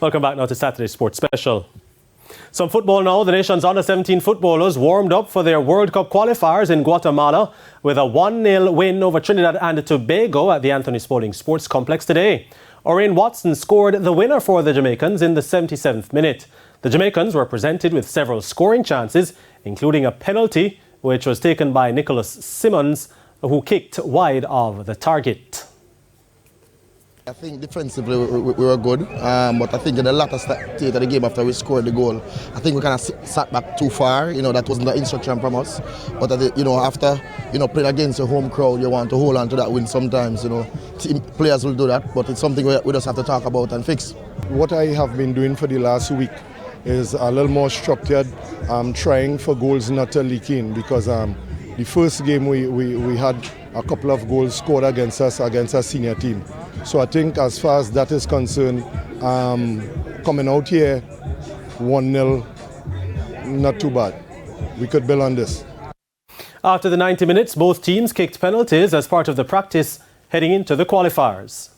Welcome back now to Saturday Sports Special. Some football now. The nation's under-17 footballers warmed up for their World Cup qualifiers in Guatemala with a 1-0 win over Trinidad and Tobago at the Anthony Spaulding Sports Complex today. Orane Watson scored the winner for the Jamaicans in the 77th minute. The Jamaicans were presented with several scoring chances, including a penalty, which was taken by Nicholas Simmons, who kicked wide of the target. I think defensively we were good, but I think in the latter stage of the game after we scored the goal, I think we kind of sat back too far. That wasn't the instruction from us. But after playing against a home crowd, you want to hold on to that win sometimes. Team players will do that, but it's something we just have to talk about and fix. What I have been doing for the last week is a little more structured. I'm trying for goals not to leak in, because the first game we had a couple of goals scored against us, against a senior team. So I think as far as that is concerned, coming out here 1-0, not too bad. We could build on this. After the 90 minutes, both teams kicked penalties as part of the practice heading into the qualifiers.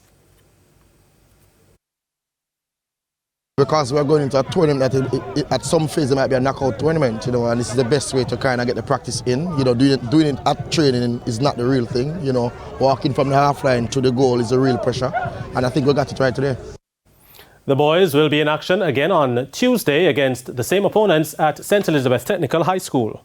Because we're going into a tournament that at some phase it might be a knockout tournament, and this is the best way to kind of get the practice in. Doing it at training is not the real thing. Walking from the half line to the goal is the real pressure, and I think we got it right today. The boys will be in action again on Tuesday against the same opponents at St. Elizabeth Technical High School.